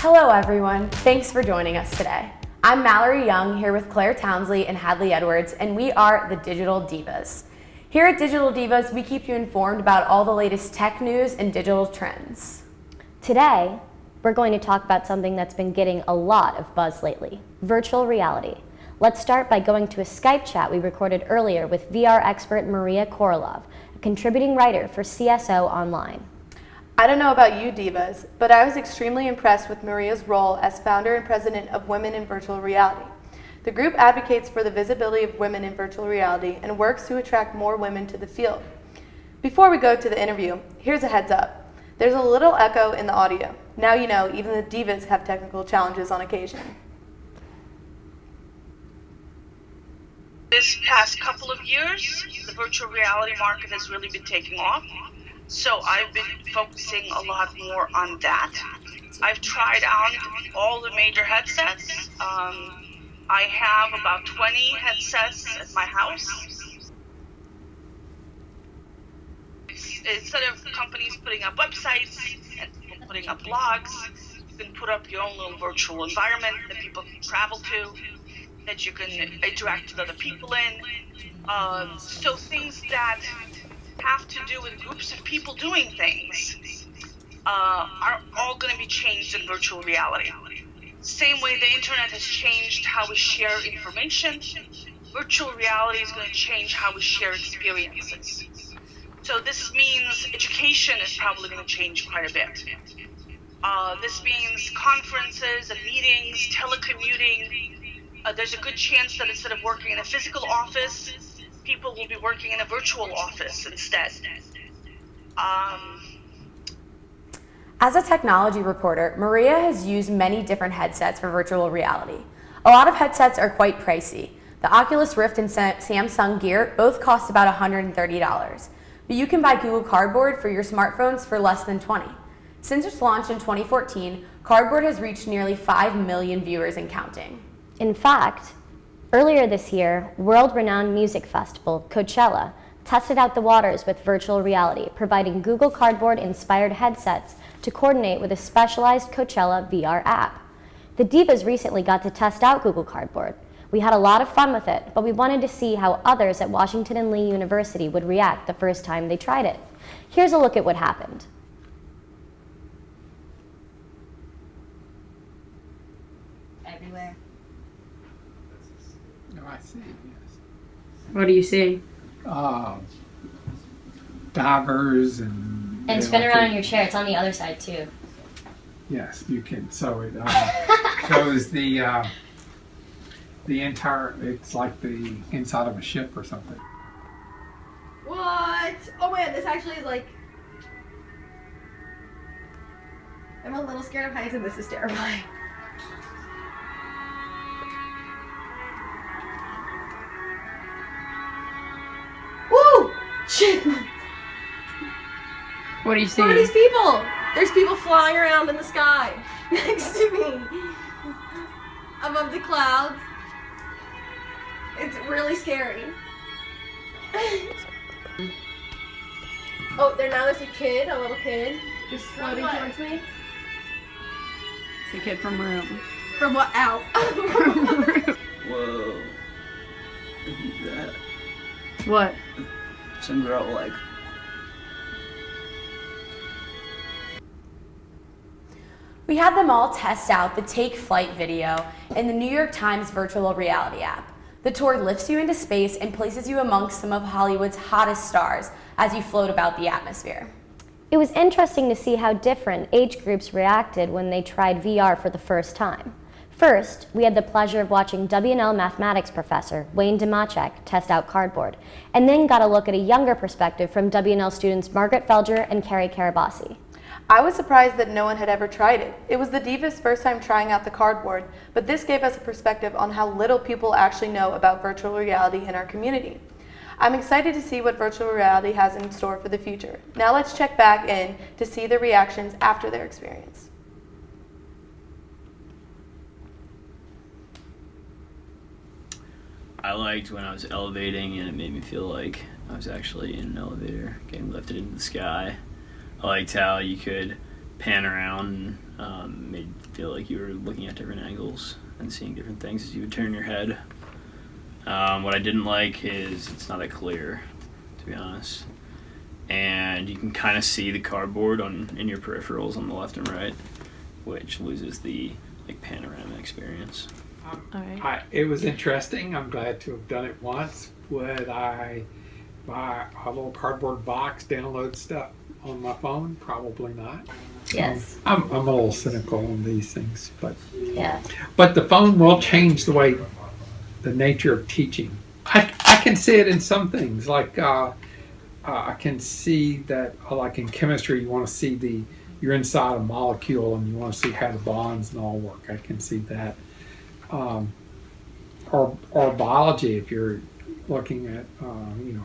Hello everyone, thanks for joining us today. I'm Mallory Young here with Claire Townsley and Hadley Edwards, and we are the Digital Divas. Here at Digital Divas, we keep you informed about all the latest tech news and digital trends. Today, we're going to talk about something that's been getting a lot of buzz lately, virtual reality. Let's start by going to a Skype chat we recorded earlier with VR expert Maria Korolov, a contributing writer for CSO Online. I don't know about you divas, but I was extremely impressed with Maria's role as founder and president of Women in Virtual Reality. The group advocates for the visibility of women in virtual reality and works to attract more women to the field. Before we go to the interview, here's a heads up. There's a little echo in the audio. Now you know even the divas have technical challenges on occasion. This past couple of years, the virtual reality market has really been taking off. So I've been focusing a lot more on that. I've tried out all the major headsets. I have about 20 headsets at my house. Instead of companies putting up websites and people putting up blogs, you can put up your own little virtual environment that people can travel to, that you can interact with other people in. So things that have to do with groups of people doing things are all going to be changed in virtual reality. Same way the internet has changed how we share information, virtual reality is going to change how we share experiences. So this means education is probably going to change quite a bit. This means conferences and meetings, telecommuting. There's a good chance that instead of working in a physical office, people will be working in a virtual office instead. As a technology reporter, Maria has used many different headsets for virtual reality. A lot of headsets are quite pricey. The Oculus Rift and Samsung Gear both cost about $130, but you can buy Google Cardboard for your smartphones for less than $20. Since its launch in 2014, Cardboard has reached nearly 5 million viewers and counting. In fact, earlier this year, world-renowned music festival, Coachella, tested out the waters with virtual reality, providing Google Cardboard-inspired headsets to coordinate with a specialized Coachella VR app. The Divas recently got to test out Google Cardboard. We had a lot of fun with it, but we wanted to see how others at Washington and Lee University would react the first time they tried it. Here's a look at what happened. Everywhere. Oh, I see, yes. What do you see? Divers and... And spin around in your chair. It's on the other side too. Yes, you can. So it shows the entire, it's like the inside of a ship or something. What? Oh man, this actually is like... I'm a little scared of heights and this is terrifying. Woo! Shit! What do you see? What are these people? There's people flying around in the sky next to me. Above the clouds. It's really scary. Oh, there's a kid, a little kid, just floating towards me. It's the kid from Room. From what? Out. Whoa. That. What? Some girl like. We had them all test out the Take Flight video in the New York Times virtual reality app. The tour lifts you into space and places you amongst some of Hollywood's hottest stars as you float about the atmosphere. It was interesting to see how different age groups reacted when they tried VR for the first time. First, we had the pleasure of watching W&L mathematics professor Wayne Demachek test out Cardboard, and then got a look at a younger perspective from W&L students Margaret Felger and Carrie Karabasi. I was surprised that no one had ever tried it. It was the Divas' first time trying out the Cardboard, but this gave us a perspective on how little people actually know about virtual reality in our community. I'm excited to see what virtual reality has in store for the future. Now let's check back in to see the reactions after their experience. I liked when I was elevating and it made me feel like I was actually in an elevator getting lifted into the sky. I liked how you could pan around and made you feel like you were looking at different angles and seeing different things as you would turn your head. What I didn't like is it's not that clear, to be honest. And you can kind of see the cardboard in your peripherals on the left and right, which loses the panorama experience. It was interesting. I'm glad to have done it once. Would I buy a little cardboard box, download stuff on my phone? Probably not. Yes. I'm a little cynical on these things, but Yeah. but the phone will change the way, the nature of teaching. I can see it in some things, like I can see that, like in chemistry, you want to see you're inside a molecule and you want to see how the bonds and all work. I can see that. Or biology, if you're looking at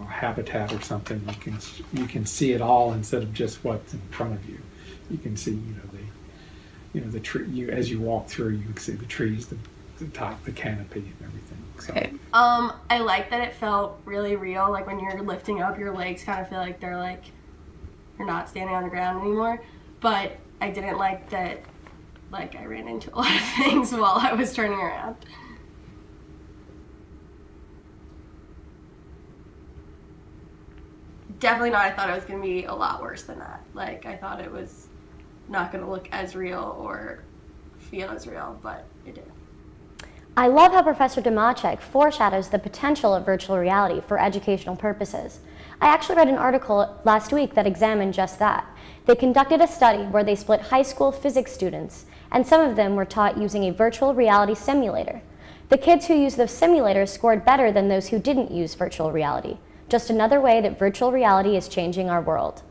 habitat or something, you can see it all instead of just what's in front of you. You can see the tree. As you walk through, you can see the trees, the top, the canopy, and everything. So. Okay. I like that it felt really real. Like when you're lifting up, your legs kind of feel like they're like you're not standing on the ground anymore. But I didn't like that. Like I ran into a lot of things while I was turning around. Definitely not. I thought it was going to be a lot worse than that. Like I thought it was not going to look as real or feel as real, but it did. I love how Professor Demacek foreshadows the potential of virtual reality for educational purposes. I actually read an article last week that examined just that. They conducted a study where they split high school physics students, and some of them were taught using a virtual reality simulator. The kids who used those simulators scored better than those who didn't use virtual reality. Just another way that virtual reality is changing our world.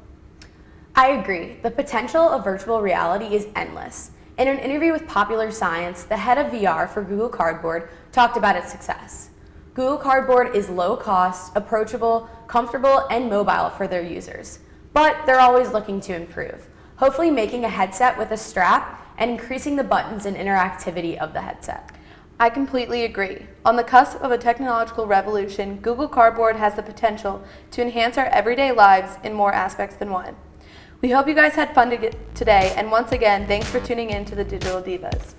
I agree. The potential of virtual reality is endless. In an interview with Popular Science, the head of VR for Google Cardboard talked about its success. Google Cardboard is low cost, approachable, comfortable, and mobile for their users. But they're always looking to improve, hopefully making a headset with a strap and increasing the buttons and interactivity of the headset. I completely agree. On the cusp of a technological revolution, Google Cardboard has the potential to enhance our everyday lives in more aspects than one. We hope you guys had fun today, and once again, thanks for tuning in to the Digital Divas.